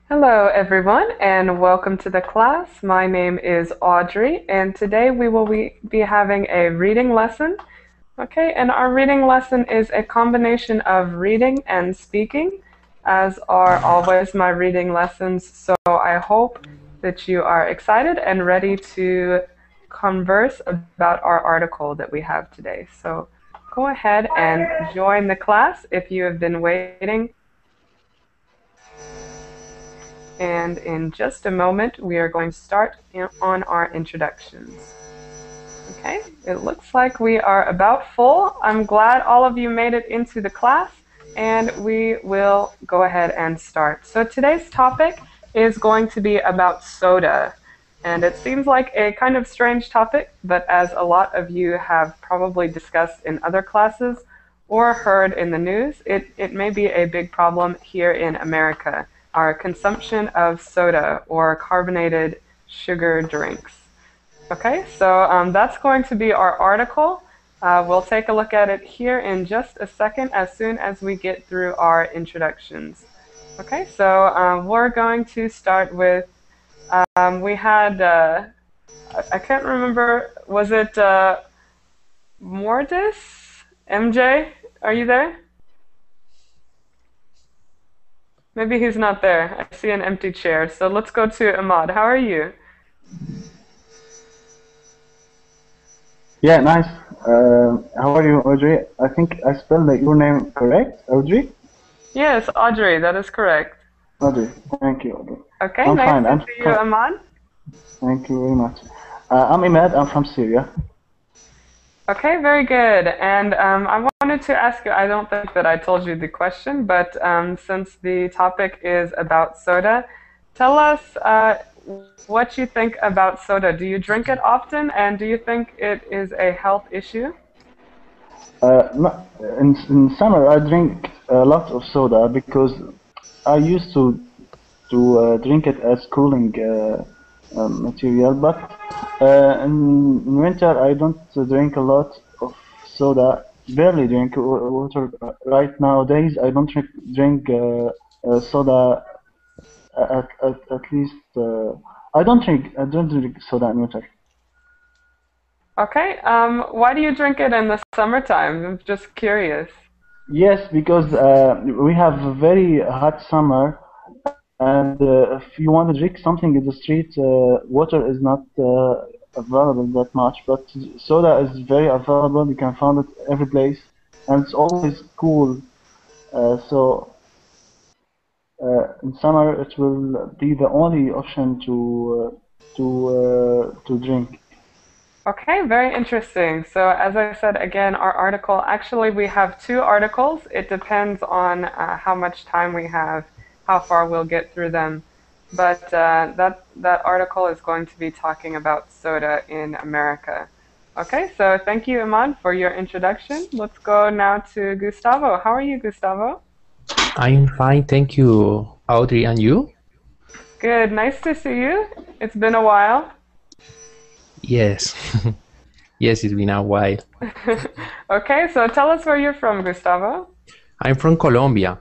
Hello everyone and welcome to the class. My name is Audrey and today we will be having a reading lesson. Okay, and our reading lesson is a combination of reading and speaking, as are always my reading lessons. So I hope that you are excited and ready to converse about our article that we have today. So go ahead and join the class if you have been waiting. And in just a moment, we are going to start on our introductions. Okay, it looks like we are about full. I'm glad all of you made it into the class, and we will go ahead and start. So today's topic is going to be about soda. And it seems like a kind of strange topic, but as a lot of you have probably discussed in other classes or heard in the news, it may be a big problem here in America. Our consumption of soda or carbonated sugar drinks. Okay, so that's going to be our article. We'll take a look at it here in just a second as soon as we get through our introductions. Okay, so we're going to start with, we had, I can't remember, was it Mordis? MJ, are you there? Maybe he's not there. I see an empty chair. So let's go to Ahmad. How are you? Yeah, nice. How are you, Audrey? I think I spelled your name correct, Audrey? Yes, Audrey, that is correct. Audrey, thank you, Audrey. Okay, I'm nice fine. to see you, Ahmad. Thank you very much. I'm Imad. I'm from Syria. Okay, very good. And I wanted to ask you, I don't think that I told you the question, but since the topic is about soda, tell us what you think about soda. Do you drink it often, and do you think it is a health issue? No, in summer, I drink a lot of soda because I used to drink it as cooling material, but in winter I don't drink a lot of soda, barely drink water. Right nowadays I don't drink soda at least I don't drink soda in winter. Okay, why do you drink it in the summertime? I'm just curious. Yes, because we have a very hot summer. And if you want to drink something in the street, water is not available that much, but soda is very available. You can find it every place, and it's always cool. So in summer, it will be the only option to drink. Okay, very interesting. So as I said again, our article, actually we have two articles. It depends on how much time we have, how far we'll get through them. But that article is going to be talking about soda in America. Okay, so thank you, Ahmad, for your introduction. Let's go now to Gustavo. How are you, Gustavo? I'm fine, thank you, Audrey. And you? Good, nice to see you. It's been a while. Yes. Yes, it's been a while. Okay, so tell us where you're from, Gustavo. I'm from Colombia.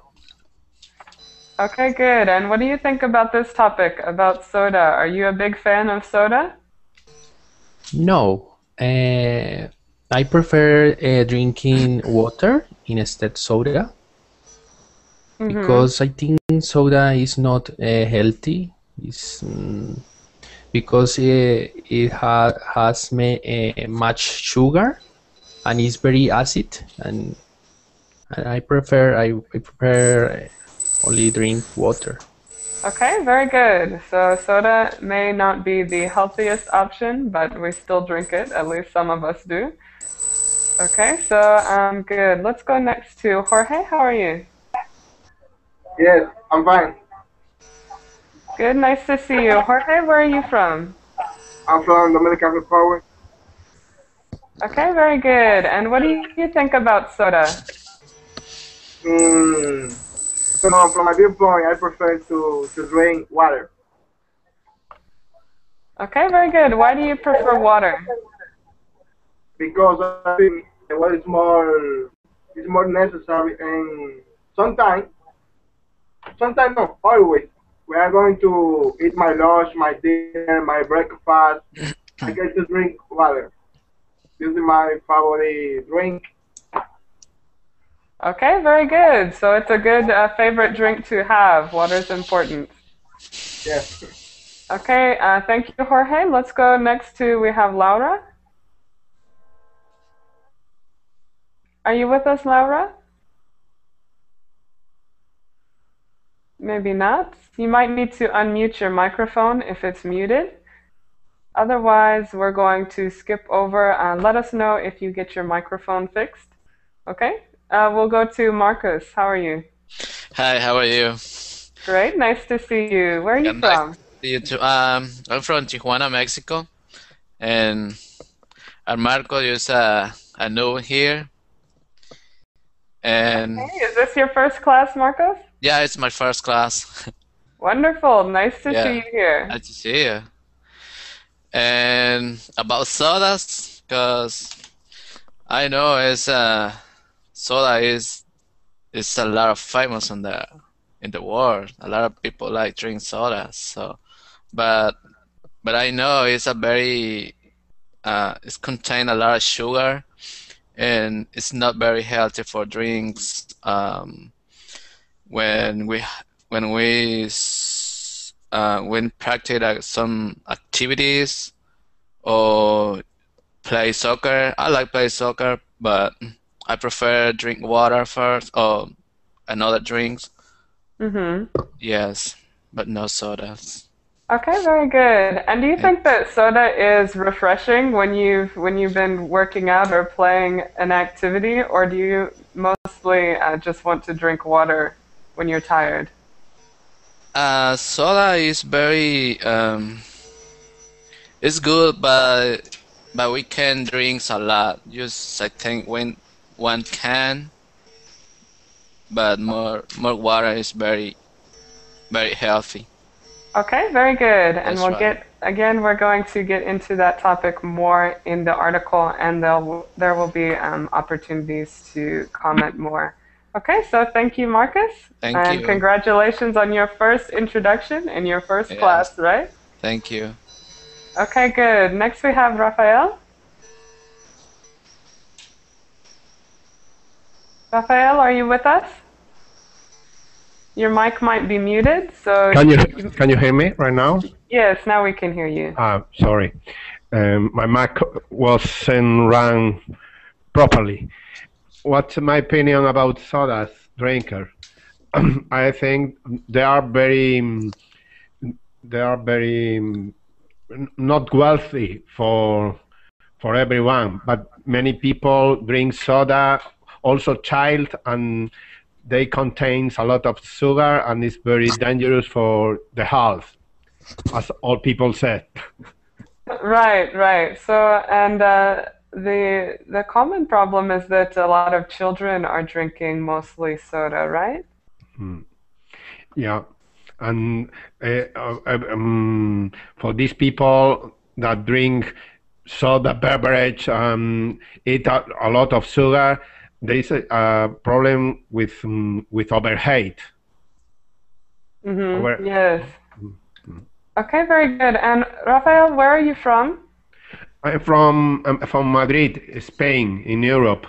Okay, good. And what do you think about this topic, about soda? Are you a big fan of soda? No, I prefer drinking water instead soda because I think soda is not healthy. It's because it has much sugar and it's very acid, and I prefer only drink water. Okay, very good. So soda may not be the healthiest option, but we still drink it. At least some of us do. Okay, so good. Let's go next to Jorge. How are you? Yes, I'm fine. Good, nice to see you. Jorge, where are you from? I'm from Dominican Republic. Okay, very good. And what do you think about soda? So from my viewpoint, I prefer to drink water. Okay, very good. Why do you prefer water? because I think what is more necessary, and sometimes no, always. We are going to eat my lunch, my dinner, my breakfast. I get to drink water. This is my favorite drink. Okay, very good. So it's a good favorite drink to have. Water is important. Yes. Okay, thank you, Jorge. Let's go next to, we have Laura. Are you with us, Laura? Maybe not. You might need to unmute your microphone if it's muted. Otherwise, we're going to skip over and let us know if you get your microphone fixed. Okay? We'll go to Marcus. How are you? Hi, how are you? Great, nice to see you. Where are you from? Nice to see you too. I'm from Tijuana, Mexico, and Marco is a new here. And okay, is this your first class, Marcos? Yeah, it's my first class. Wonderful, nice to see you here. Nice to see you. And about sodas, because I know soda is a lot of famous in the world. A lot of people like drink soda. So, but I know it's a very it's contain a lot of sugar, and it's not very healthy for drinks. When practice some activities or play soccer, I like play soccer, but I prefer drink water first or another drinks. Yes, but no sodas. Okay, very good. And do you think that soda is refreshing when you've been working out or playing an activity, or do you mostly just want to drink water when you're tired? Soda is very it's good, but we can drink a lot. Just I think when one can, but more water is very healthy. Okay, very good. And That's we're going to get into that topic more in the article, and there will be opportunities to comment more. Okay, so thank you, Marcus. Thank and you. Congratulations on your first introduction in your first class, right? Thank you. Okay, good. Next we have Rafael. Rafael, are you with us? Your mic might be muted, so... Can you hear me right now? Yes, now we can hear you. Sorry. My mic wasn't run properly. What's my opinion about sodas drinker? I think they are very not wealthy for everyone, but many people drink soda, also child, and they contains a lot of sugar and it's very dangerous for the health, as all people said. Right. So, and the common problem is that a lot of children are drinking mostly soda, right? Yeah, and for these people that drink soda beverage, eat a lot of sugar, there is a problem with overweight. Yes. Okay, very good. And Rafael, where are you from? I'm from Madrid, Spain, in Europe.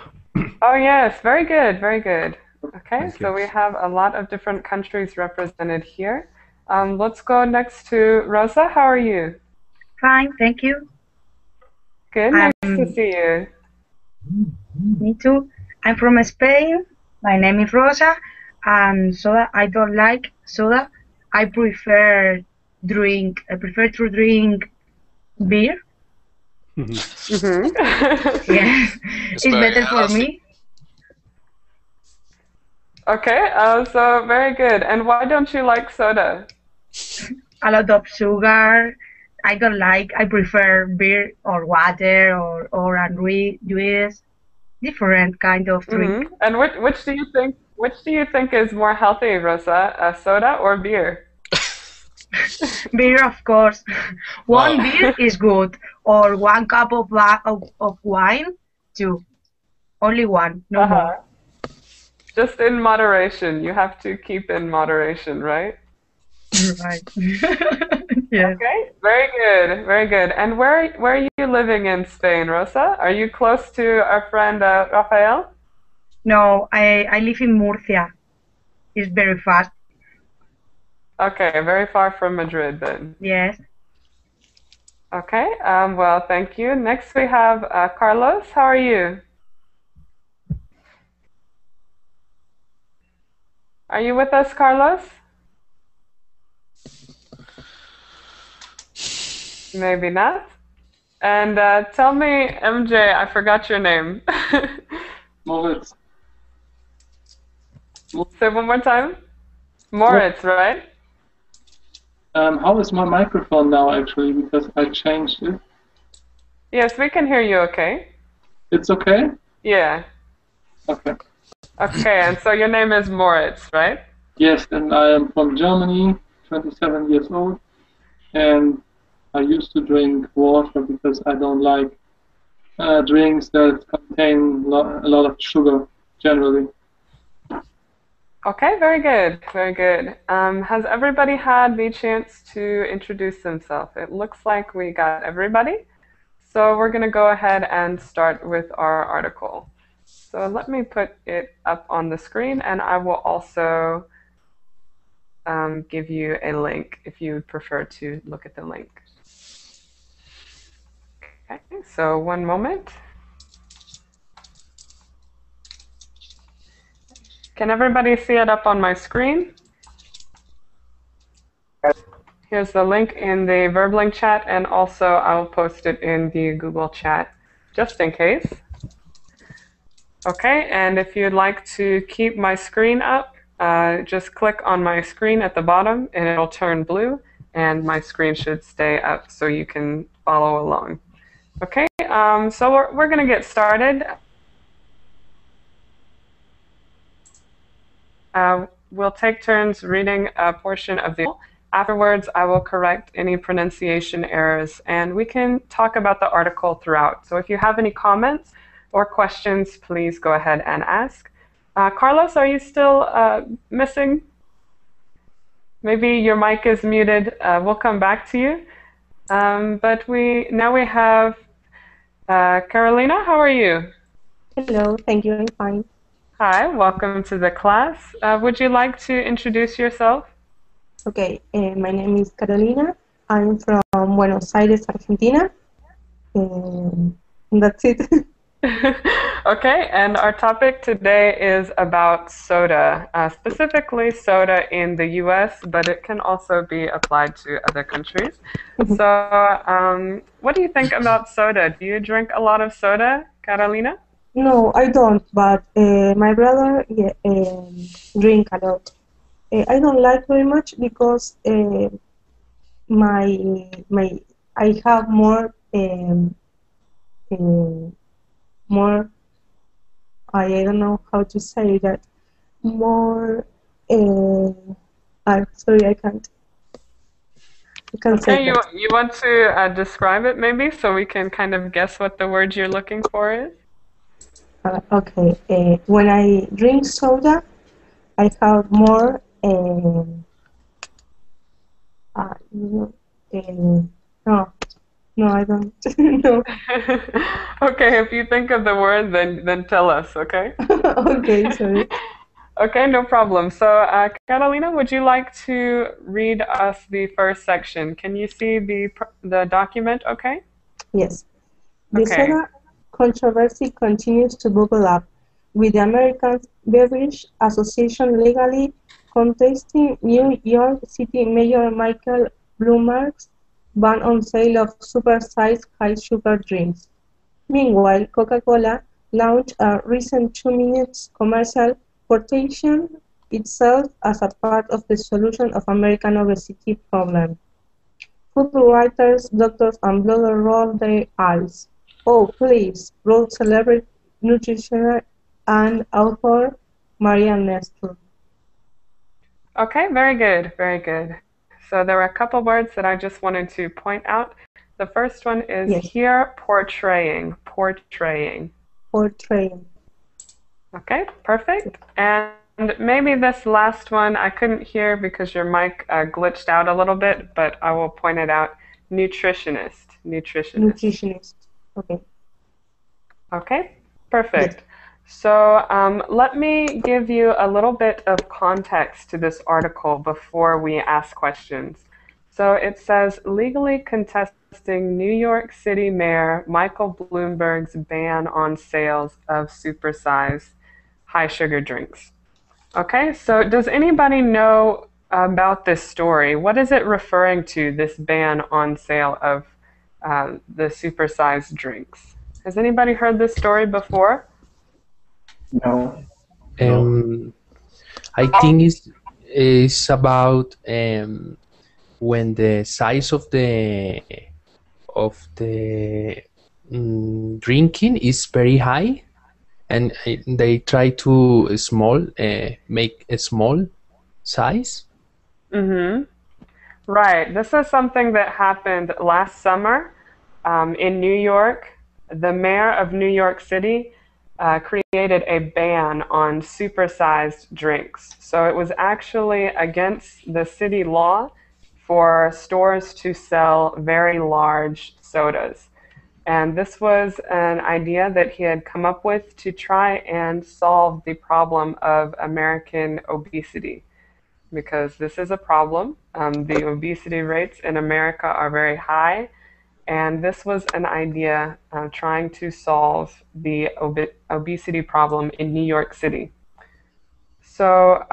Oh yes, very good, very good. Okay, Thank so you. we have a lot of different countries represented here. Let's go next to Rosa. How are you? Fine, thank you. Good, nice to see you. Me too. I'm from Spain. My name is Rosa. And soda, I don't like soda. I prefer to drink beer. Yes, it's better for me. Okay, so very good. And why don't you like soda? A lot of sugar. I don't like. I prefer beer or water or orange juice. Different kind of drink. And which do you think is more healthy, Rosa? Soda or beer? Beer, of course. One beer is good, or one cup of wine 2. Only one, no more. Just in moderation. You have to keep in moderation, right? Right. Yes. Okay, very good, very good. And where are you living in Spain, Rosa? Are you close to our friend Rafael? No, I live in Murcia. It's very fast. Okay, very far from Madrid then. Yes. Okay, well, thank you. Next we have Carlos. How are you? Are you with us, Carlos? Maybe not. And tell me, MJ, I forgot your name. Moritz. Say one more time. Moritz, right? How is my microphone now, actually? Because I changed it. Yes, we can hear you okay. It's okay? Yeah. Okay. Okay, and so your name is Moritz, right? Yes, and I am from Germany, 27 years old, and I used to drink water because I don't like drinks that contain a lot of sugar, generally. Okay, very good, very good. Has everybody had the chance to introduce themselves? It looks like we got everybody. So we're going to go ahead and start with our article. So let me put it up on the screen, and I will also give you a link if you prefer to look at the link. Okay, so one moment. Can everybody see it up on my screen? Here's the link in the VerbLink chat, and also I'll post it in the Google chat just in case. Okay, and if you'd like to keep my screen up, just click on my screen at the bottom and it'll turn blue, and my screen should stay up so you can follow along. Okay, so we're going to get started. We'll take turns reading a portion of the article. Afterwards, I will correct any pronunciation errors, and we can talk about the article throughout. So if you have any comments or questions, please go ahead and ask. Carlos, are you still missing? Maybe your mic is muted. We'll come back to you. But now we have Carolina. How are you? Hello, thank you. I'm fine. Hi, welcome to the class. Would you like to introduce yourself? Okay, my name is Carolina. I'm from Buenos Aires, Argentina. And that's it. Okay, and our topic today is about soda, specifically soda in the US, but it can also be applied to other countries. So, what do you think about soda? Do you drink a lot of soda, Carolina? No, I don't, but my brother drink a lot. I don't like very much because I have more I don't know how to say that, more sorry, I can't okay, say that. you want to describe it maybe so we can kind of guess what the word you're looking for is? Okay, when I drink soda, I have more no, I don't. No. Okay, if you think of the word, then tell us, okay? Okay, sorry. Okay, no problem. So, Catalina, would you like to read us the first section? Can you see the document, okay? Yes. The Okay. soda controversy continues to bubble up, with the American Beverage Association legally contesting New York City Mayor Michael Bloomberg's ban on sale of super-sized high-sugar drinks. Meanwhile, Coca-Cola launched a recent 2-minute commercial portraying itself as a part of the solution of American obesity problem. Food writers, doctors, and bloggers rolled their eyes. Oh, please, wrote celebrity nutritionist and author Maria Nestor. Okay, very good, very good. So there were a couple words that I just wanted to point out. The first one is Yes. here, portraying, portraying. or train. Okay, perfect. And maybe this last one I couldn't hear because your mic glitched out a little bit, but I will point it out. Nutritionist. Nutritionist. Okay. Okay, perfect. So let me give you a little bit of context to this article before we ask questions. So it says, legally contesting New York City Mayor Michael Bloomberg's ban on sales of supersized high sugar drinks. Okay, so does anybody know about this story? What is it referring to, this ban on sale of the supersized drinks? Has anybody heard this story before? No. I think it's about when the size of the drinking is very high, and they try to make a small size. Mm-hmm. Right. This is something that happened last summer in New York. The mayor of New York City created a ban on supersized drinks. So it was actually against the city law for stores to sell very large sodas. And this was an idea that he had come up with to try and solve the problem of American obesity, because this is a problem. The obesity rates in America are very high, and this was an idea trying to solve the obesity problem in New York City. So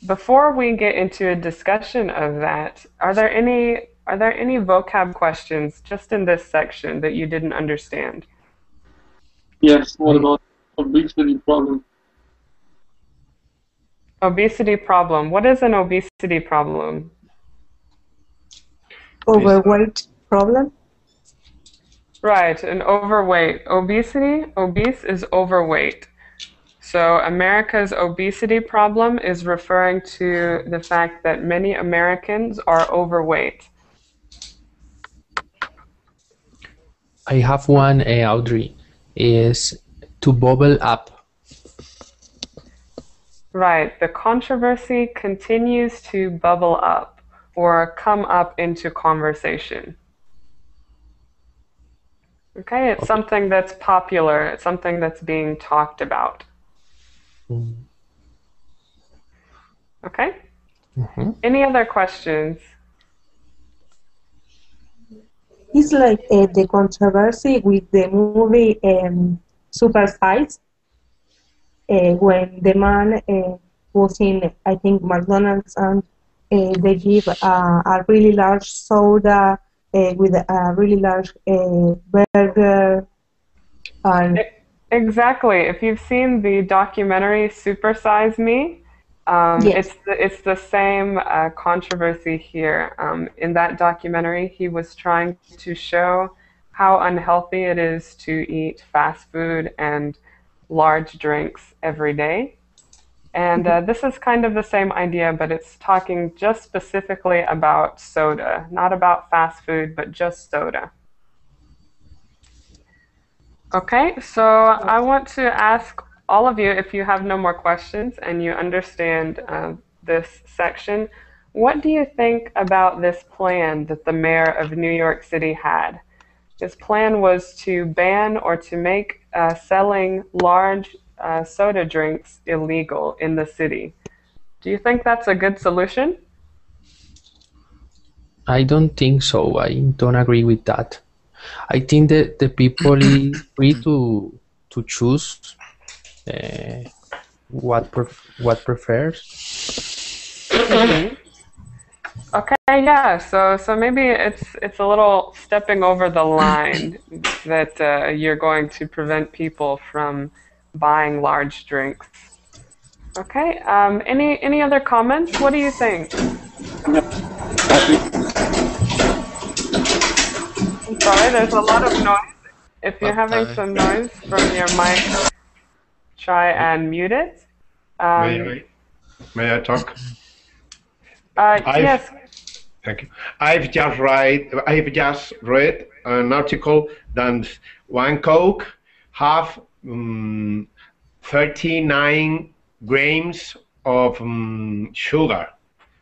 before we get into a discussion of that, are there any vocab questions just in this section that you didn't understand? Yes, what about obesity problem? Obesity problem. What is an obesity problem? Overweight problem? Right, an overweight. Obesity, obese is overweight. So America's obesity problem is referring to the fact that many Americans are overweight. I have one, Audrey, is to bubble up. Right, the controversy continues to bubble up or come up into conversation. Okay, it's something that's popular, it's something that's being talked about. Okay? Mm-hmm. Any other questions? It's like the controversy with the movie Super Size, when the man was in, I think, McDonald's, and they give a really large soda with a really large burger. And Exactly. If you've seen the documentary Super Size Me, yes. it's the same controversy here. In that documentary, he was trying to show how unhealthy it is to eat fast food and large drinks every day. And this is kind of the same idea, but it's talking just specifically about soda, not about fast food, but just soda. Okay, so I want to ask all of you, if you have no more questions and you understand this section, what do you think about this plan that the mayor of New York City had? His plan was to ban or to make selling large soda drinks illegal in the city. Do you think that's a good solution? I don't think so. I don't agree with that. I think that the people is free to choose what prefers. Mm-hmm. Okay, yeah. So maybe it's a little stepping over the line that you're going to prevent people from buying large drinks. Okay. Any other comments? What do you think? I'm sorry, there's a lot of noise. If you're having some noise from your mic, try and mute it. May I talk? Yes. Thank you. I've just read an article that one Coke have 39 grams of sugar.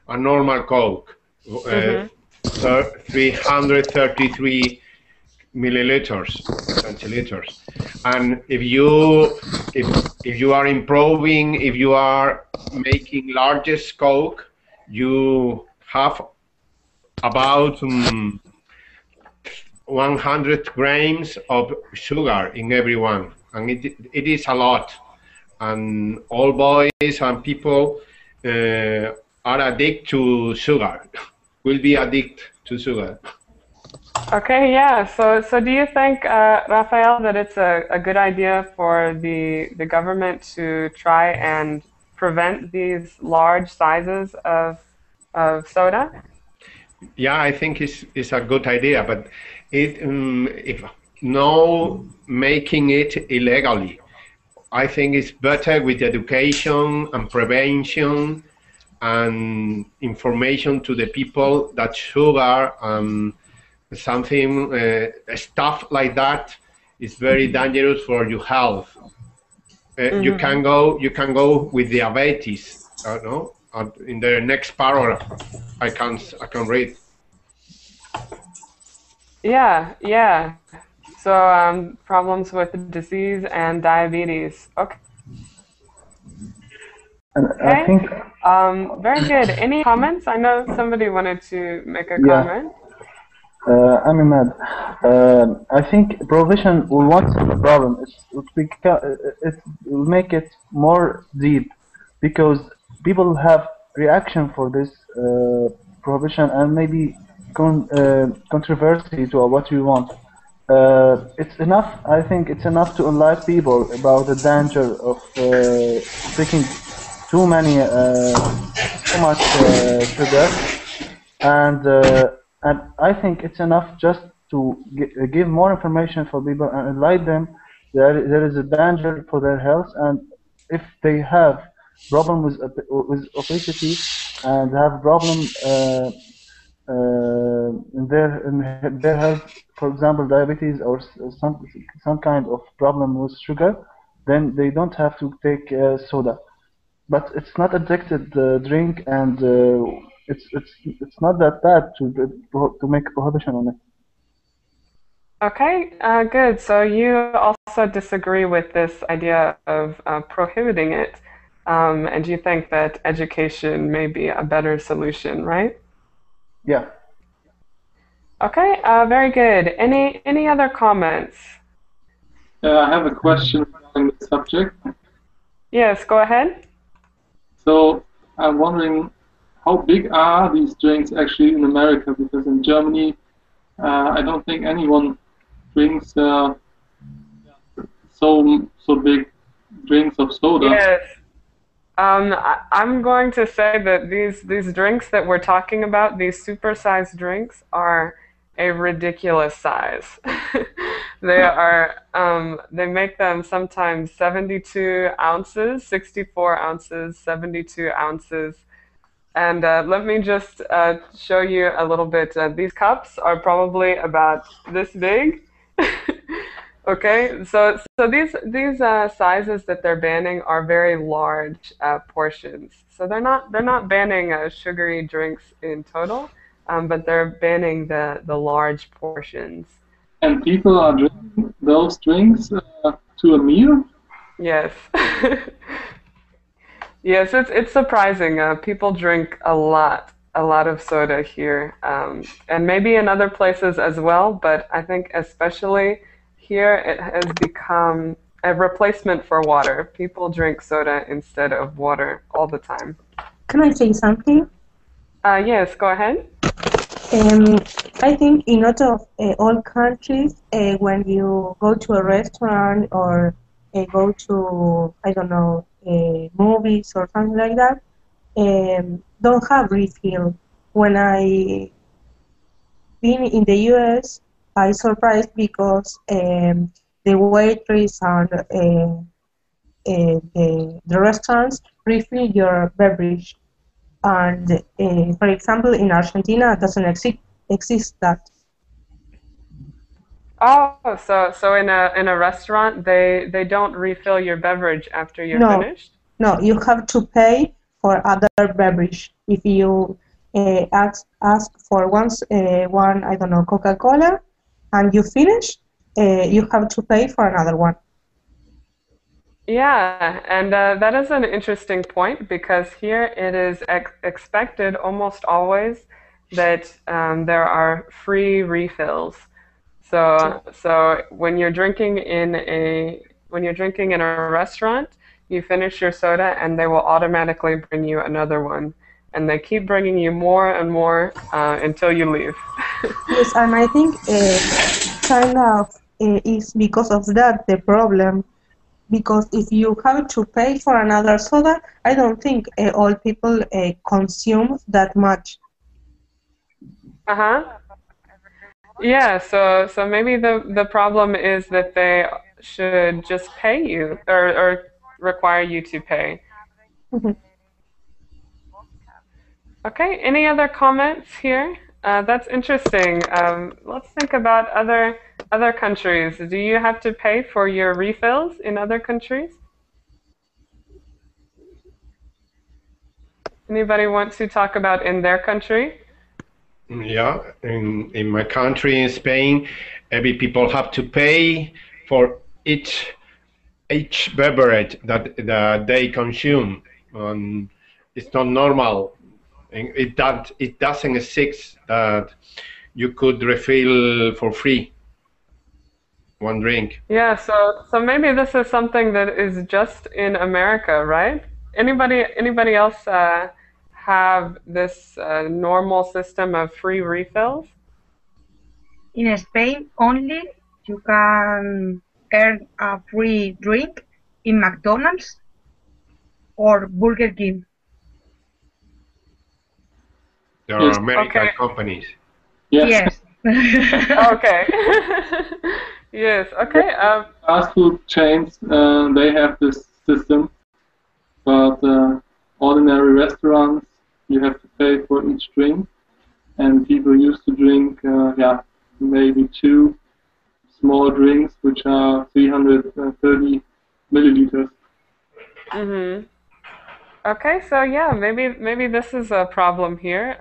A normal Coke, 333 milliliters, centiliters. And if you are improving, if you are making largest Coke, you have about 100 grams of sugar in every one, and it is a lot. And all boys and people are addicted to sugar, will be addicted to sugar. Okay, yeah. So do you think, Rafael, that it's a good idea for the government to try and prevent these large sizes of soda? Yeah, I think it's a good idea, but if no making it illegally, I think it's better with education and prevention and information to the people that sugar something stuff like that is very dangerous for your health. You can go with diabetes. No, in the next paragraph, I can read. Yeah. So problems with disease and diabetes. Okay. I think. Very good. Any comments? I know somebody wanted to make a comment. I'm Imad. I think prohibition will not solve the problem. It will make it more deep, because people have reaction for this prohibition and maybe controversy to what we want. It's enough. I think it's enough to enlighten people about the danger of taking too much sugar, and I think it's enough just to give more information for people and enlighten them that there is a danger for their health, and if they have problem with obesity and have problem in their health, for example diabetes or some kind of problem with sugar, then they don't have to take soda. But it's not addicted drink, and it's not that bad to make a prohibition on it. Okay, good. So you also disagree with this idea of prohibiting it, and you think that education may be a better solution, right? Yeah. Okay, very good. Any other comments? I have a question on the subject. Yes, go ahead. So I'm wondering, how big are these drinks actually in America? Because in Germany, I don't think anyone drinks so big drinks of soda. Yes. I'm going to say that these drinks that we're talking about, these supersized drinks, are a ridiculous size. They make them sometimes 72 ounces, 64 ounces, 72 ounces. And let me just show you a little bit. These cups are probably about this big. Okay, so these sizes that they're banning are very large portions. So they're not banning sugary drinks in total, but they're banning the large portions. And people are drinking those drinks to a meal? Yes. Yes, it's surprising. People drink a lot of soda here, and maybe in other places as well. But I think especially here it has become a replacement for water. People drink soda instead of water all the time. Can I say something? Yes, go ahead. I think in not of all countries, when you go to a restaurant or go to, I don't know, movies or something like that, don't have refill. When I been in the US, I surprised because the waitress and the restaurants refill your beverage. And for example, in Argentina, doesn't exist that. Oh, so in a restaurant they don't refill your beverage after you're No, finished? no, you have to pay for other beverage. If you ask for one, I don't know, Coca-Cola, and you finish, you have to pay for another one. Yeah, and that is an interesting point because here it is expected almost always that there are free refills. So when you're drinking in a restaurant, you finish your soda and they will automatically bring you another one, and they keep bringing you more and more until you leave. Yes, and I think kind of is because of that the problem. Because if you have to pay for another soda, I don't think all people consume that much. Uh-huh. Yeah, so maybe the problem is that they should just pay you or require you to pay. Mhm. Okay, any other comments here? That's interesting. Let's think about other countries. Do you have to pay for your refills in other countries? Anybody want to talk about in their country? Yeah, in my country, in Spain, every people have to pay for each beverage that they consume. It's not normal. And it doesn't exist that you could refill for free one drink. Yeah, so maybe this is something that is just in America, right? Anybody else have this normal system of free refills? In Spain only you can earn a free drink in McDonald's or Burger King. There are Yes. American Okay. companies. Yes. Okay. Yes. Okay. Fast food chains, they have this system, but ordinary restaurants, you have to pay for each drink, and people used to drink, maybe 2 small drinks, which are 330 milliliters. Mhm. Okay. So yeah, maybe this is a problem here.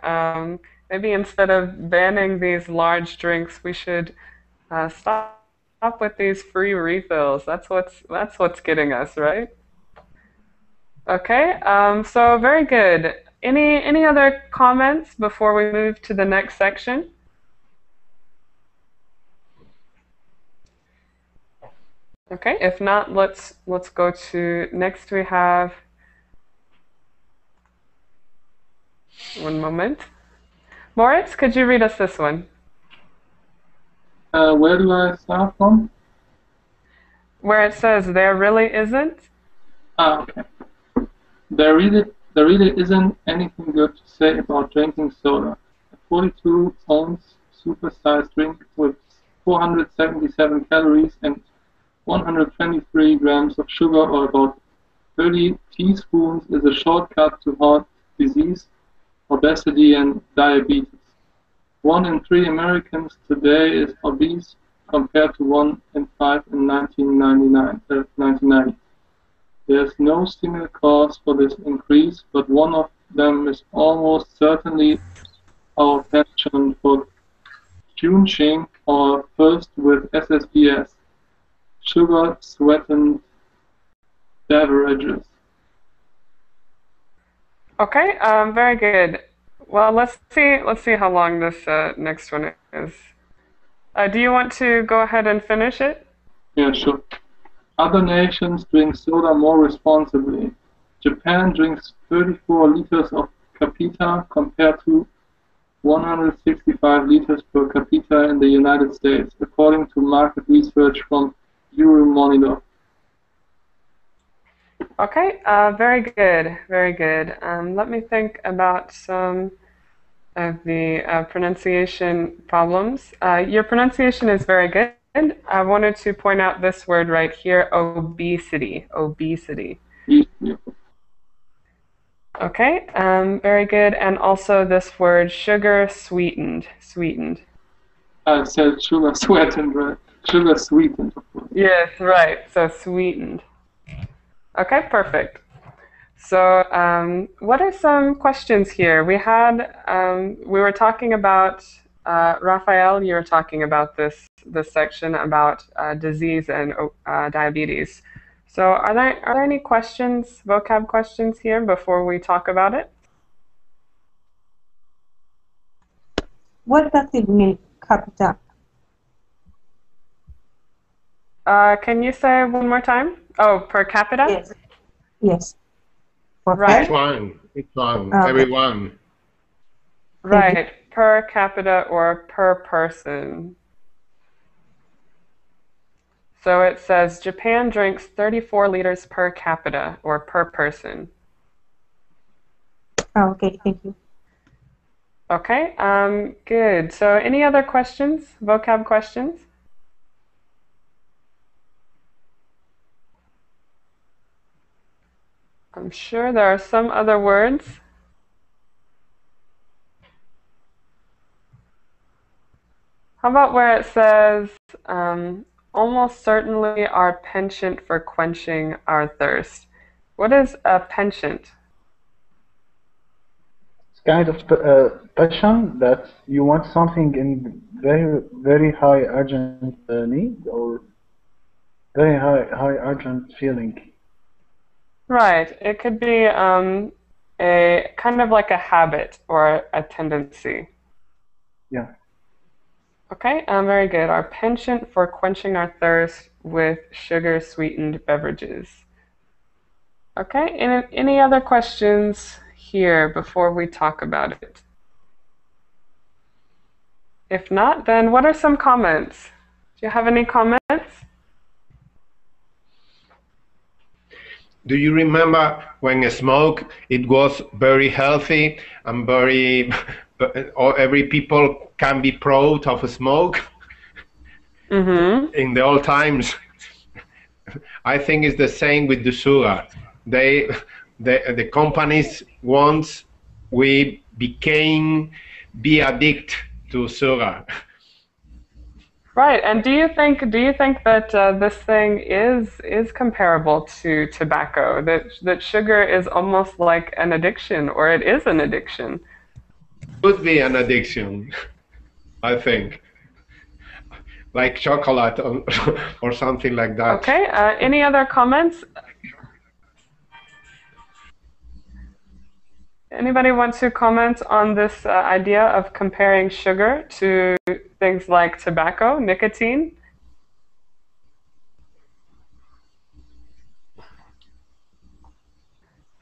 Maybe instead of banning these large drinks, we should stop with these free refills. That's what's getting us, right? Okay. So very good. Any other comments before we move to the next section? Okay. If not, let's go to next. We have one moment. Moritz, could you read us this one? Where do I start from? Where it says there really isn't? Okay. There really isn't anything good to say about drinking soda. A 42-ounce super-sized drink with 477 calories and 123 grams of sugar, or about 30 teaspoons, is a shortcut to heart disease, obesity, and diabetes. 1 in 3 Americans today is obese, compared to 1 in 5 in 1990. There's no single cause for this increase, but one of them is almost certainly our passion for quenching our thirst with SSBS, sugar-sweetened beverages. Okay, very good. Well, let's see how long this next one is. Do you want to go ahead and finish it? Yeah, sure. Other nations drink soda more responsibly. Japan drinks 34 liters of capita compared to 165 liters per capita in the United States, according to market research from Euromonitor. Okay, very good, very good. Let me think about some of the pronunciation problems. Your pronunciation is very good. I wanted to point out this word right here, obesity. Obesity. Okay, very good. And also this word, sugar sweetened. Sweetened. I said sugar sweetened, right? Sugar sweetened. Yes, right. So sweetened. Okay, perfect. So what are some questions here? We were talking about, Raphael, you were talking about this section about disease and diabetes. So are there any questions, vocab questions here before we talk about it? What does it mean, capita? Can you say one more time? Oh, per capita? Yes. Yes. For Right. Each one, Okay. everyone. Right, per capita or per person. So it says Japan drinks 34 liters per capita or per person. Oh, okay, thank you. Okay, good. So any other questions, vocab questions? I'm sure there are some other words. How about where it says, almost certainly our penchant for quenching our thirst? What is a penchant? It's kind of passion that you want something in very, very high urgent need or very high urgent feeling. Right. It could be a kind of like a habit or a tendency. Yeah. Okay, very good. Our penchant for quenching our thirst with sugar-sweetened beverages. Okay, any other questions here before we talk about it? If not, then what are some comments? Do you have any comments? Do you remember when smoke, it was very healthy and very, every people can be proud of smoke? Mm-hmm. In the old times. I think it's the same with the sugar. The companies once we be addicted to sugar. Right, and do you think that this thing is comparable to tobacco? That sugar is almost like an addiction, or it is an addiction? Could be an addiction, I think, like chocolate or something like that. Okay. Any other comments? Anybody want to comment on this idea of comparing sugar to things like tobacco, nicotine?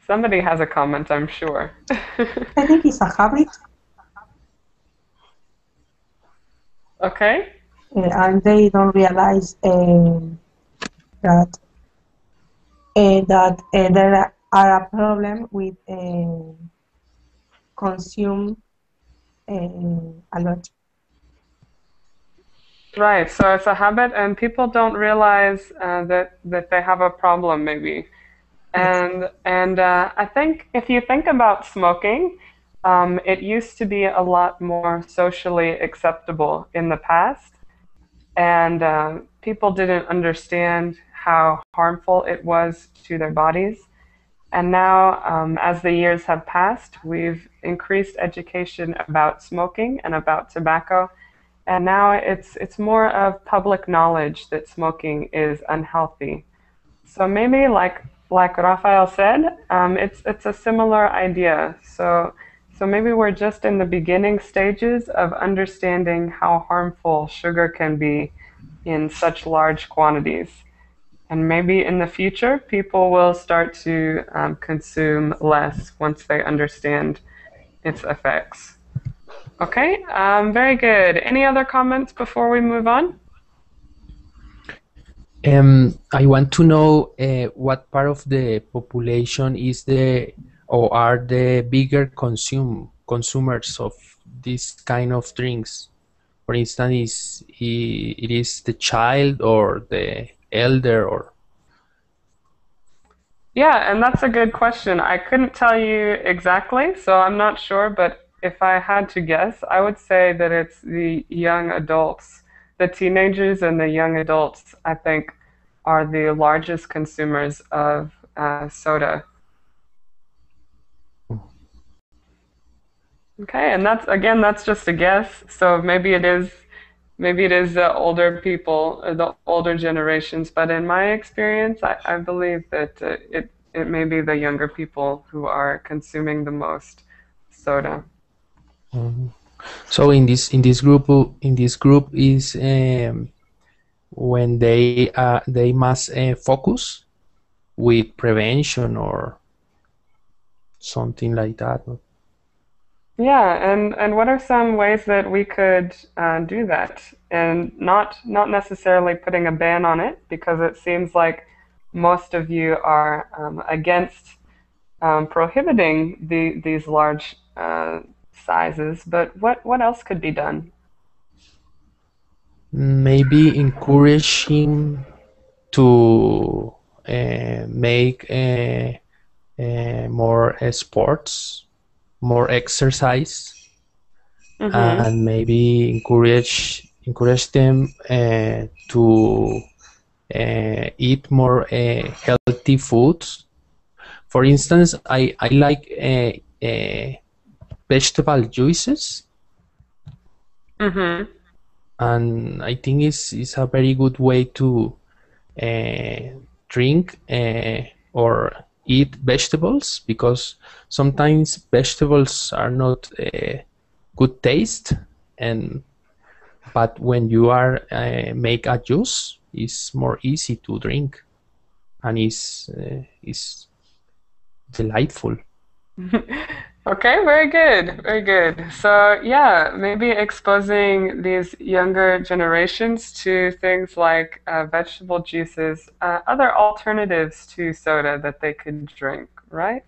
Somebody has a comment, I'm sure. I think it's a habit. Okay. And they don't realize that there are a problem with consume a lot. Right, so it's a habit, and people don't realize that they have a problem, maybe. And I think if you think about smoking, it used to be a lot more socially acceptable in the past, and people didn't understand how harmful it was to their bodies. And now, as the years have passed, we've increased education about smoking and about tobacco. And now it's more of public knowledge that smoking is unhealthy. So maybe like Raphael said, it's a similar idea. So maybe we're just in the beginning stages of understanding how harmful sugar can be in such large quantities. And maybe in the future, people will start to consume less once they understand its effects. Okay, very good. Any other comments before we move on? I want to know what part of the population is or are the bigger consumers of this kind of drinks. For instance, it is the child or the elder or. Yeah, and that's a good question. I couldn't tell you exactly, so I'm not sure, but if I had to guess, I would say that it's the young adults the teenagers and the young adults, I think, are the largest consumers of soda. Okay, and that's just a guess. So maybe it is the older people, or the older generations. But in my experience, I believe that it may be the younger people who are consuming the most soda. So in this group is when they must focus with prevention or something like that. Yeah, and what are some ways that we could do that? And not necessarily putting a ban on it, because it seems like most of you are against prohibiting these large sizes. But what else could be done? Maybe encourage him to make more sports, more exercise, and maybe encourage them to eat more healthy foods. For instance, I like vegetable juices, and I think it's a very good way to drink or eat vegetables, because sometimes vegetables are not good taste, but when you are make a juice, it's more easy to drink, and is delightful. Okay, very good, very good. So yeah, maybe exposing these younger generations to things like vegetable juices, other alternatives to soda that they could drink, right?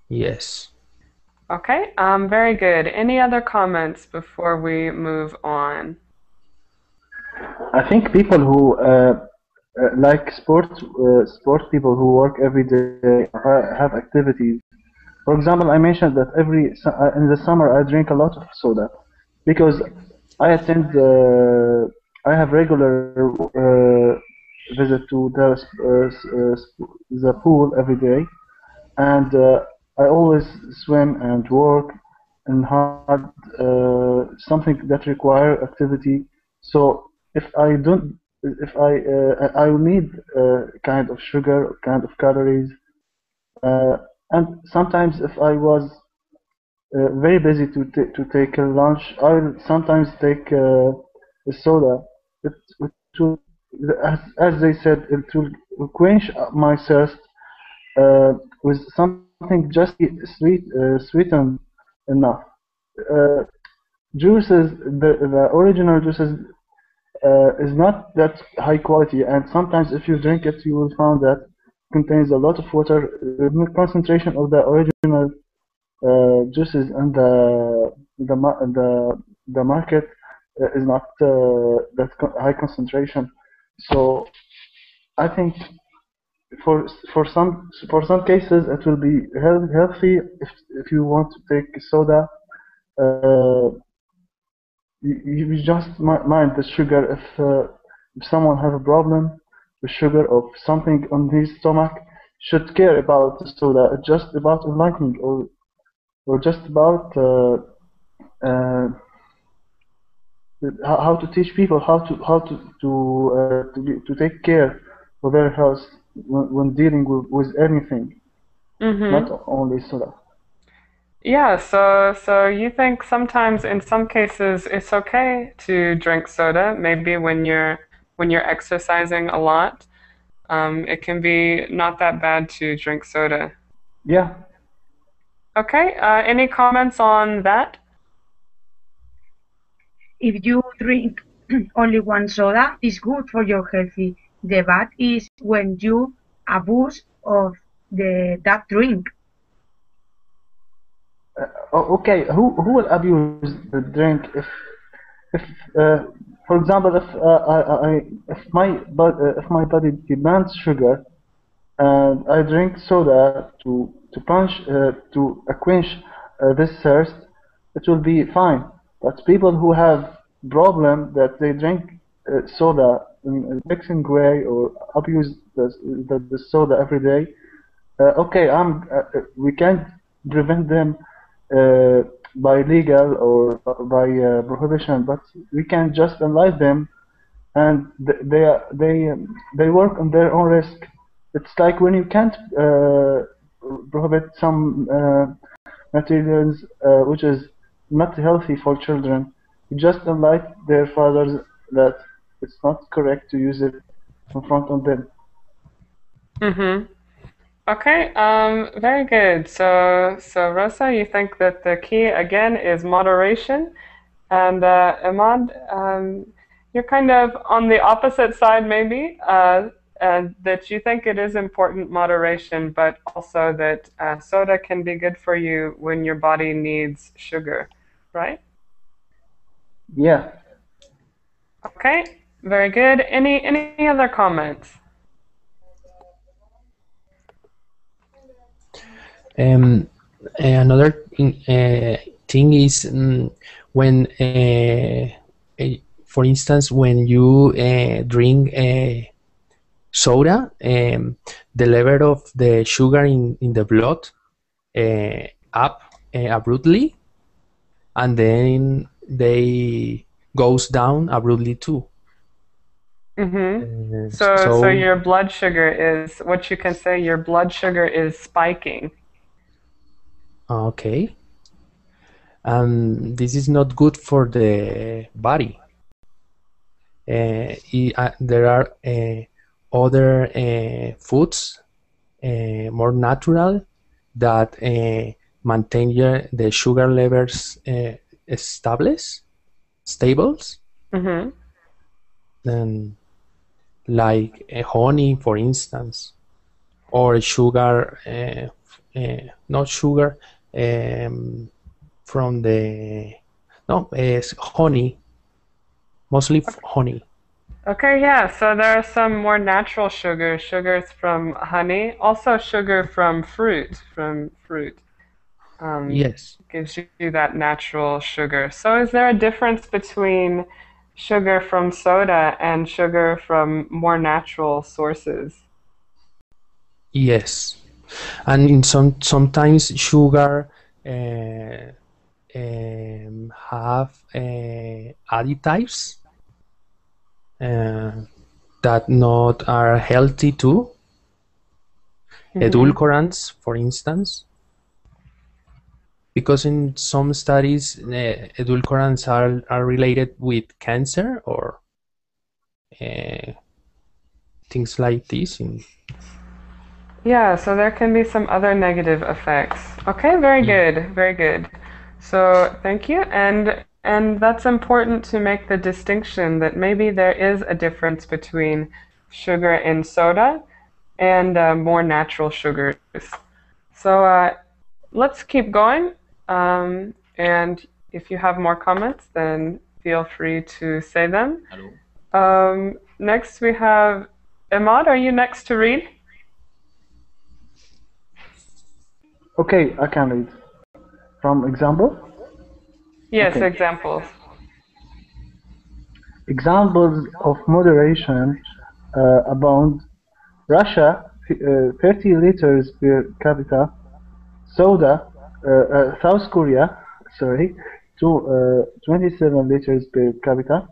Yes. Okay, very good. Any other comments before we move on? I think people who like sport people who work every day have activities. For example, I mentioned that in the summer I drink a lot of soda because I attend. I have regular visit to the pool every day, and I always swim and work and hard something that require activity. So if I don't, if I will need kind of sugar, kind of calories, and sometimes if I was very busy to take a lunch, I will sometimes take a soda. It will, as they said, it will quench my thirst with something just sweetened enough. Uh, Juices, the original juices is not that high quality, and sometimes if you drink it, you will find that it contains a lot of water. The concentration of the original juices and the market is not that high concentration. So I think for some cases it will be healthy if you want to take soda. You just mind the sugar if someone has a problem with sugar or something on his stomach, should care about the soda. It's just about enlightening or just about how to teach people how to take care for their health when dealing with anything, not only soda. Yeah, so you think sometimes in some cases it's okay to drink soda, maybe when you're exercising a lot. It can be not that bad to drink soda. Yeah. Okay, any comments on that? If you drink only one soda, it's good for your health. The bad is when you abuse of that drink. Okay, who will abuse the drink if for example if my body demands sugar and I drink soda to quench this thirst, it will be fine. But people who have problem that they drink soda in a vexing way or abuse the soda every day. Okay, we can't prevent them by legal or by prohibition, but we can just enlighten them, and they work on their own risk. It's like when you can't prohibit some materials which is not healthy for children. You just enlighten their fathers that it's not correct to use it in front of them. Mm-hmm. Okay, very good. So Rosa, you think that the key again is moderation, and Ahmad, you're kind of on the opposite side maybe, that you think it is important moderation, but also that soda can be good for you when your body needs sugar, right? Yeah. Okay, very good. Any other comments? Another thing is when, for instance, when you drink soda, the level of the sugar in the blood up abruptly, and then they goes down abruptly too. Mm-hmm. So your blood sugar is, what you can say, your blood sugar is spiking. Okay. This is not good for the body. There are other foods more natural that maintain the sugar levels stables. Mm-hmm. And like honey, for instance, or sugar, not sugar, from the honey, mostly honey. Okay, yeah, so there are some more natural sugars from honey, also sugar from fruit, Yes. gives you that natural sugar. So is there a difference between sugar from soda and sugar from more natural sources? Yes, and in sometimes sugar have additives that not are healthy too. Edulcorants, for instance, because in some studies edulcorants are related with cancer or things like this. Yeah, so there can be some other negative effects. Okay, very good, very good. So thank you, and that's important to make the distinction that maybe there is a difference between sugar in soda and more natural sugars. So let's keep going, and if you have more comments, then feel free to say them. Hello. Next we have Ahmad. Are you next to read? Okay, I can read. From example? Yes, Okay. examples. Examples of moderation abound. Russia, 30 liters per capita. Soda, South Korea, 27 liters per capita.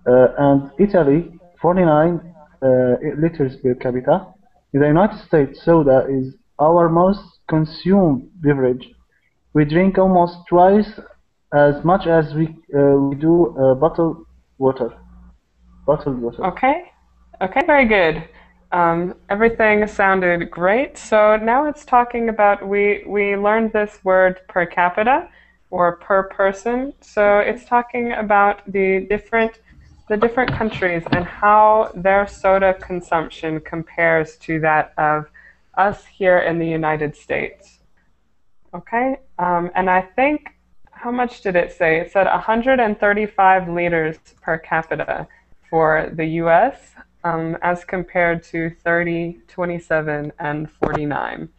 And Italy, 49 liters per capita. In the United States, soda is our most consumed beverage. We drink almost twice as much as we do bottled water. Okay, very good. Everything sounded great. So now it's talking about, we learned this word per capita or per person. So it's talking about the different countries and how their soda consumption compares to that of us here in the United States. Okay, and I think, how much did it say? It said 135 liters per capita for the US, as compared to 30, 27, and 49.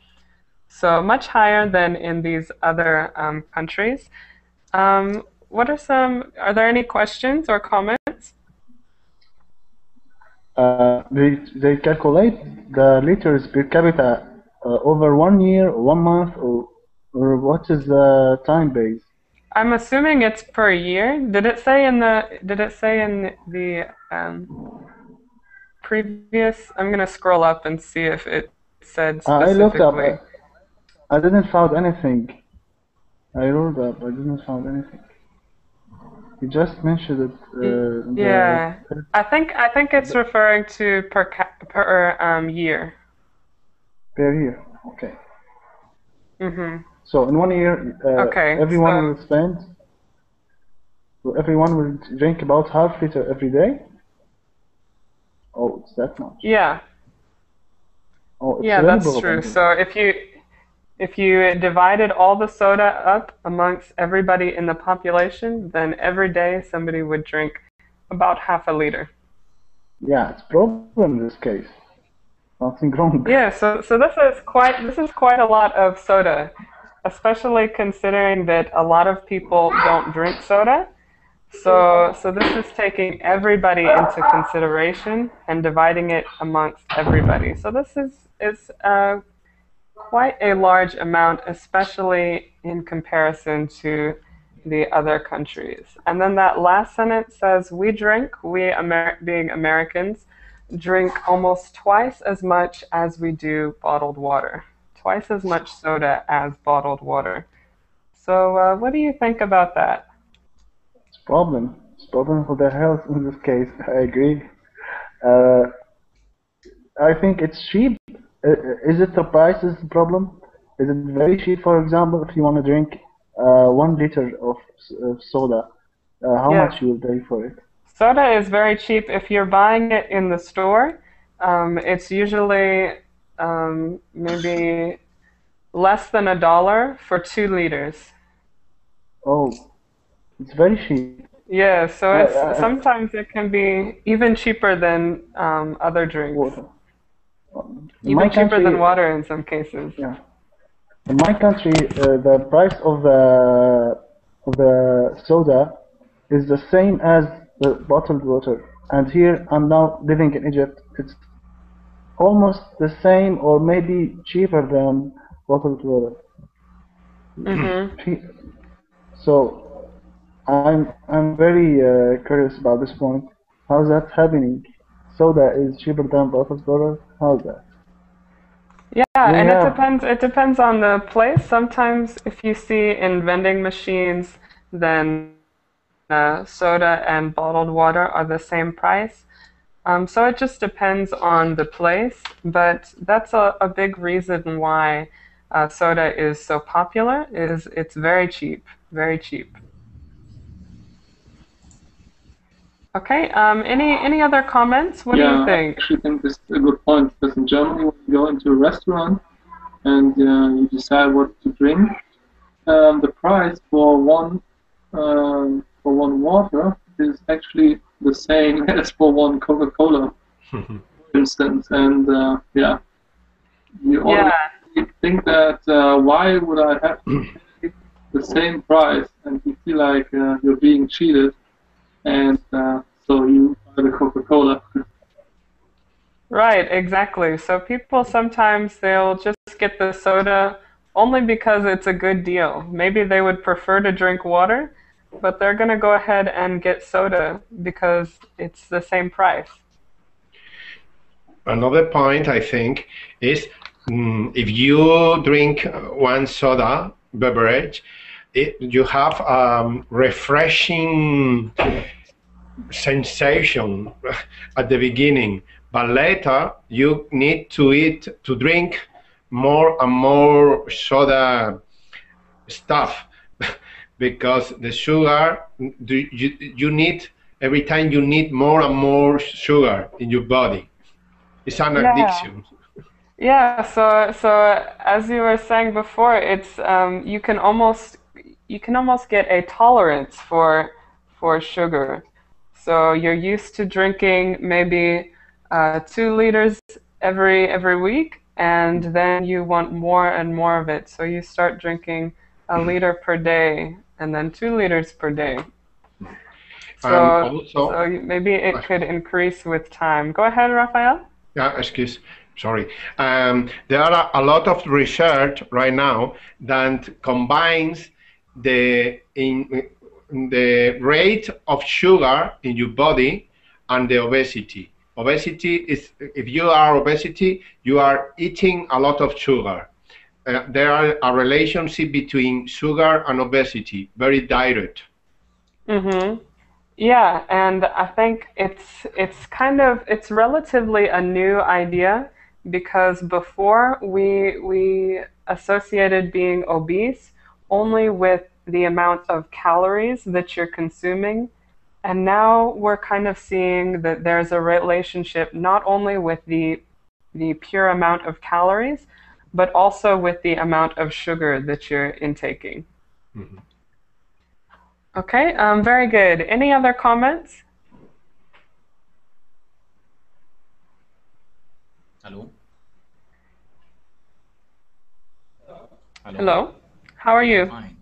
So much higher than in these other countries. what are some? Are there any questions or comments? They calculate the liters per capita over 1 year, 1 month, or what is the time base? I'm assuming it's per year. Did it say in the previous? I'm gonna scroll up and see if it said I looked up. specifically. I didn't find anything. I rolled up. I didn't find anything. You just mentioned it. Yeah, I think it's referring to per year. Per year. Okay. Mhm. So in 1 year, Okay, everyone so- will spend. Everyone will drink about half liter every day. Oh, it's that much. Yeah. Oh, it's Yeah, really that's low true. then. So if you divided all the soda up amongst everybody in the population, then every day somebody would drink about half a liter. Yeah, it's problem in this case. Nothing wrong. Yeah, so this is quite a lot of soda, especially considering that a lot of people don't drink soda. So this is taking everybody into consideration and dividing it amongst everybody. So this is quite a large amount, especially in comparison to the other countries. And then that last sentence says, we being Americans, drink almost twice as much as we do bottled water. Twice as much soda as bottled water. So what do you think about that? It's problem. It's problem for the health in this case. I agree. I think it's cheap. Is it the price is the problem? Is it very cheap? For example, if you want to drink 1 liter of soda, how Yeah. much you will pay for it? Soda is very cheap. If you're buying it in the store, it's usually maybe less than $1 for 2 liters. Oh, it's very cheap. Yeah, so it's sometimes it can be even cheaper than other drinks. Water. In Even my cheaper country, than water in some cases. yeah. In my country, the price of the soda is the same as the bottled water. And here I'm now living in Egypt. It's almost the same or maybe cheaper than bottled water. Mhm. So I'm very curious about this point. How's that happening? Soda is cheaper than bottled water? How's that? Yeah, We and have- it depends on the place. Sometimes if you see in vending machines, then soda and bottled water are the same price. So it just depends on the place, but that's a big reason why soda is so popular, is it's very cheap, very cheap. Okay, any other comments? What do you I think? actually think this is a good point, because in Germany, when you go into a restaurant and you decide what to drink, the price for one water is actually the same as for one Coca-Cola, for instance. And you already think that why would I have to pay the same price, and you feel like you're being cheated, and so you buy the Coca-Cola. Right, exactly. So people sometimes they'll just get the soda only because it's a good deal. Maybe they would prefer to drink water, but they're going to go ahead and get soda because it's the same price. Another point, I think, is if you drink one soda beverage, you have refreshing sensation at the beginning, but later you need to drink more and more soda stuff because the sugar you need every time you need more and more sugar in your body. It's an addiction. Yeah, so as you were saying before, it's you can almost get a tolerance for sugar. So you're used to drinking maybe 2 liters every week, and then you want more and more of it. So you start drinking a liter per day, and then 2 liters per day. Also, So maybe it could increase with time. Go ahead, Rafael. Yeah, sorry. There are a lot of research right now that combines the rate of sugar in your body and the obesity. Obesity is, if you are obesity, you are eating a lot of sugar. There are a relationship between sugar and obesity, very direct. Mm-hmm. Yeah, and I think it's relatively a new idea, because before we associated being obese only with the amount of calories that you're consuming, and now we're kind of seeing that there's a relationship not only with the pure amount of calories, but also with the amount of sugar that you're intaking. Mm-hmm. Okay, very good. Any other comments? Hello. Hello. How are you? Fine.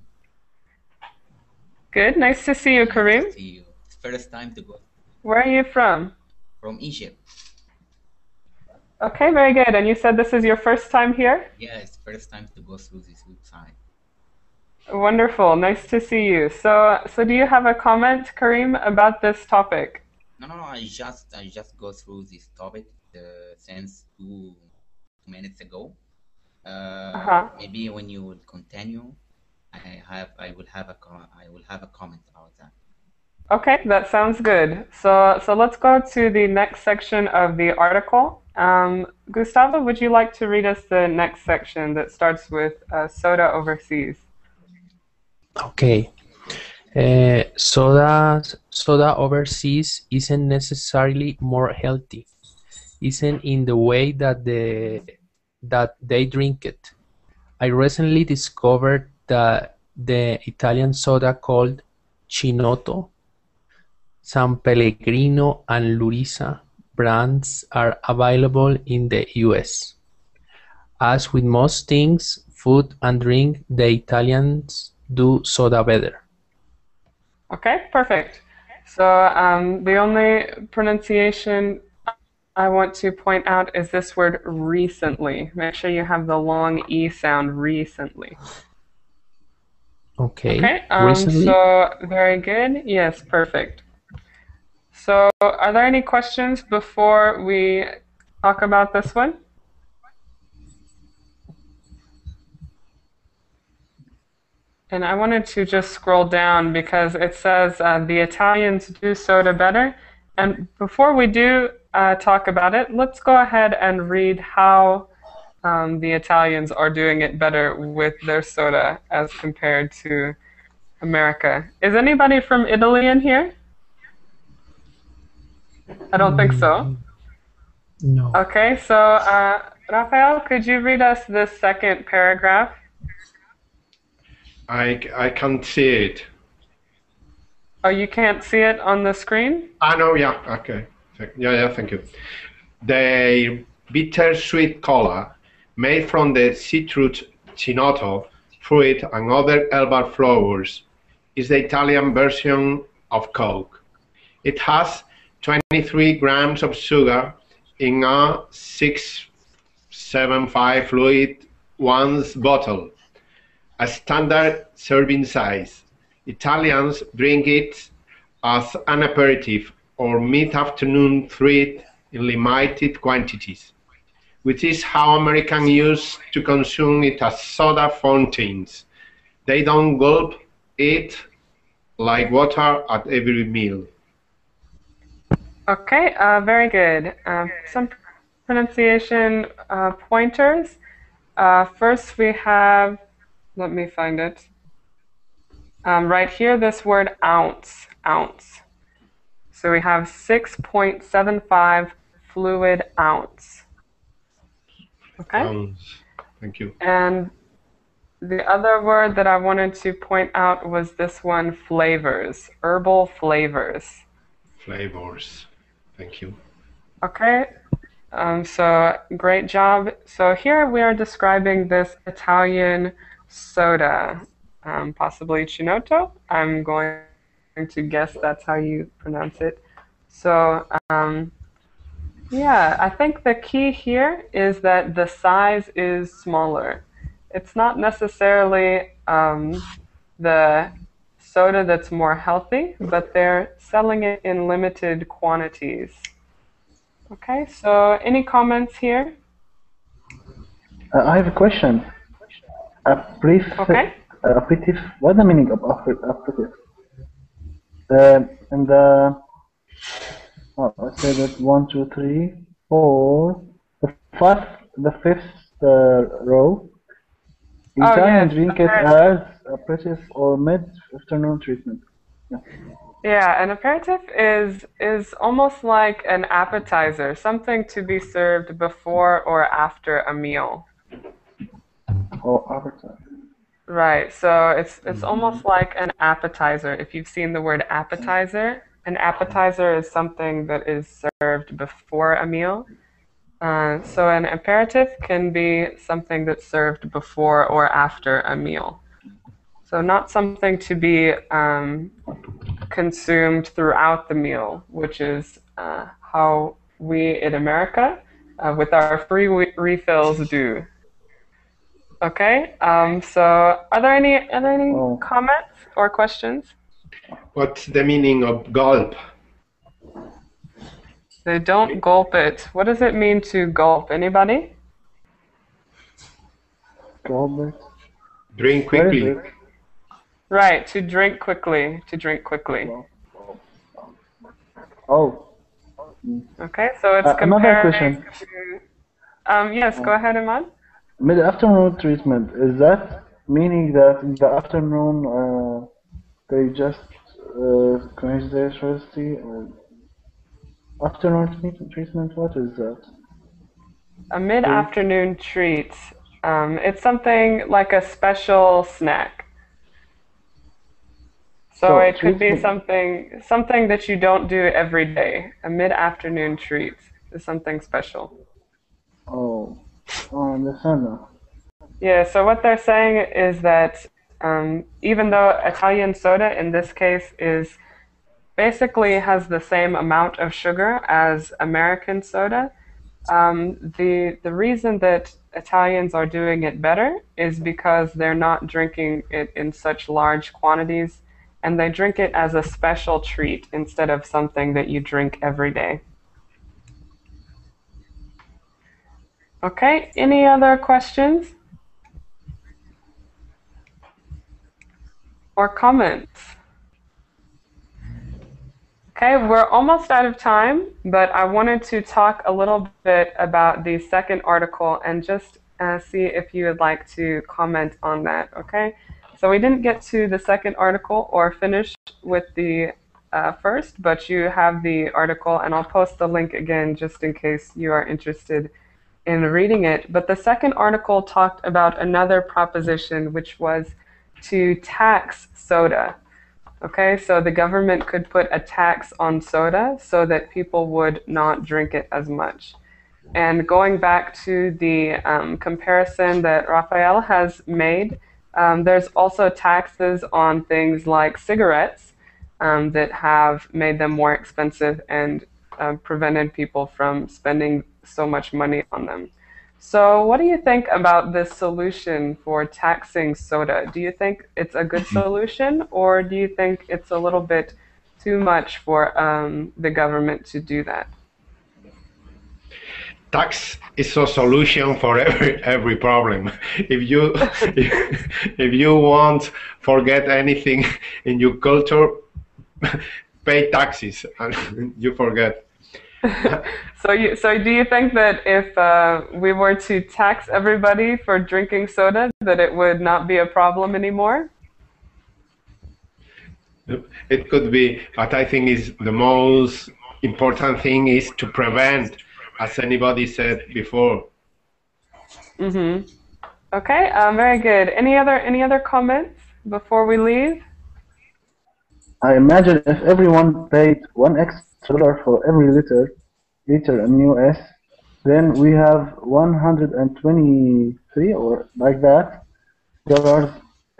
Good. Nice to see you, Karim. Nice to see you. It's first time to go. Where are you from? From Egypt. Okay, very good. And you said this is your first time here? Yeah, it's first time to go through this website. Wonderful. Nice to see you. So do you have a comment, Karim, about this topic? No. I just go through this topic since 2 minutes ago. Maybe when you will continue, I will have a comment about that. Okay, that sounds good. So let's go to the next section of the article. Gustavo, would you like to read us the next section that starts with soda overseas? Okay. Soda overseas isn't necessarily more healthy. Isn't in the way that they drink it. I recently discovered that the Italian soda called Chinotto, San Pellegrino, and Lurisa brands are available in the US. As with most things, food and drink, the Italians do soda better. Okay, perfect. So the only pronunciation I want to point out is this word recently. Make sure you have the long E sound, recently. Okay. Recently? So very good. Yes, perfect. So are there any questions before we talk about this one? And I wanted to just scroll down because it says the Italians do soda better. And before we do talk about it, let's go ahead and read how the Italians are doing it better with their soda as compared to America. Is anybody from Italy in here? I don't think so. No. Okay, so Rafael, could you read us this second paragraph? I can't see it. Oh, you can't see it on the screen? No, yeah, okay. Yeah, thank you. The bittersweet cola made from the citrus chinotto, fruit, and other herbal flowers is the Italian version of Coke. It has 23 grams of sugar in a 675 fluid ounce bottle, a standard serving size. Italians drink it as an aperitif or mid-afternoon treat in limited quantities, which is how Americans used to consume it as soda fountains. They don't gulp it like water at every meal. Okay, very good. Some pronunciation pointers. First we have, let me find it. Right here, this word ounce. So we have 6.75 fluid ounce. Okay? Ounce. Thank you. And the other word that I wanted to point out was this one, flavors, herbal flavors. Flavors. Thank you. Okay, so great job. So here we are describing this Italian soda. possibly Chinoto. I'm going to guess that's how you pronounce it. So, yeah, I think the key here is that the size is smaller. It's not necessarily the soda that's more healthy, but they're selling it in limited quantities. Okay, so any comments here? I have a question. Okay. Aperitif. What's the meaning of aperitif? And I said that 1, 2, 3, 4. The fifth row. Italian drink it as aperitif or mid-afternoon treatment. Yeah, an aperitif is almost like an appetizer, something to be served before or after a meal. Oh, appetizer. Right, so it's almost like an appetizer. If you've seen the word appetizer, an appetizer is something that is served before a meal. So an aperitif can be something that's served before or after a meal. So not something to be consumed throughout the meal, which is how we in America, with our free refills, do. Okay. So are there any comments or questions? What's the meaning of gulp? They don't gulp it. What does it mean to gulp? Anybody? Gulp it. Drink quickly. Right, to drink quickly. To drink quickly. Oh. Okay, so it's another comparing question. to... yes, go ahead, Iman. Mid-afternoon treatment, is that meaning that in the afternoon they just quench their thirsty? Afternoon treatment, what is that? A mid-afternoon treat. It's something like a special snack. So it could be something that you don't do every day. A mid-afternoon treat is something special. Oh, I understand now. Yeah, so what they're saying is that even though Italian soda in this case is basically has the same amount of sugar as American soda, the reason that Italians are doing it better is because they're not drinking it in such large quantities, and they drink it as a special treat instead of something that you drink every day. Okay, any other questions or comments? Okay, we're almost out of time, but I wanted to talk a little bit about the second article and just see if you would like to comment on that, okay? So we didn't get to the second article or finish with the first, but you have the article, and I'll post the link again just in case you are interested in reading it. But the second article talked about another proposition, which was to tax soda. Okay, so the government could put a tax on soda so that people would not drink it as much. And going back to the comparison that Raphael has made, there's also taxes on things like cigarettes that have made them more expensive and prevented people from spending so much money on them. So what do you think about this solution for taxing soda? Do you think it's a good solution, or do you think it's a little bit too much for the government to do that? Tax is a solution for every problem. If you won't forget anything in your culture, pay taxes and you forget. So do you think that if we were to tax everybody for drinking soda, that it would not be a problem anymore? It could be, but I think is the most important thing is to prevent, as anybody said before. Mm-hmm. Okay, very good. Any other comments before we leave? I imagine if everyone paid $1 extra for every liter in US, then we have 123 or like that dollars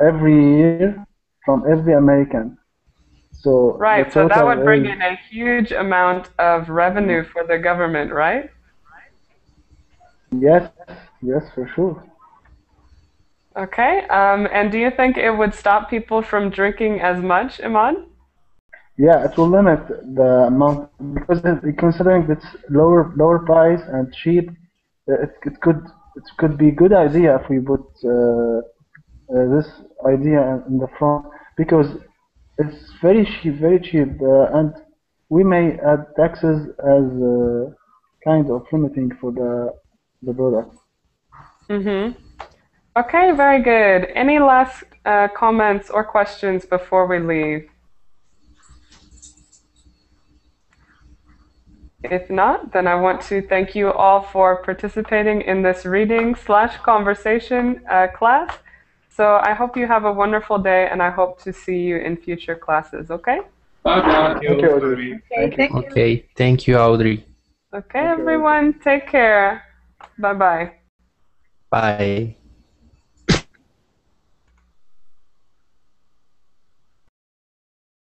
every year from every American. So Right, the so that would total bring is, in a huge amount of revenue for the government, right? yes, yes, for sure. Okay, and do you think it would stop people from drinking as much, Iman? Yeah, it will limit the amount because considering it's lower price and cheap, it could be a good idea if we put this idea in the front because it's very cheap, and we may add taxes as kind of limiting for the product. Okay, very good. Any last comments or questions before we leave? If not, then I want to thank you all for participating in this reading/conversation class. So I hope you have a wonderful day, and I hope to see you in future classes, okay? Bye-bye. Thank you, Audrey. Okay, thank you. Okay, thank you, Audrey. Okay, everyone, take care. Bye-bye. Bye.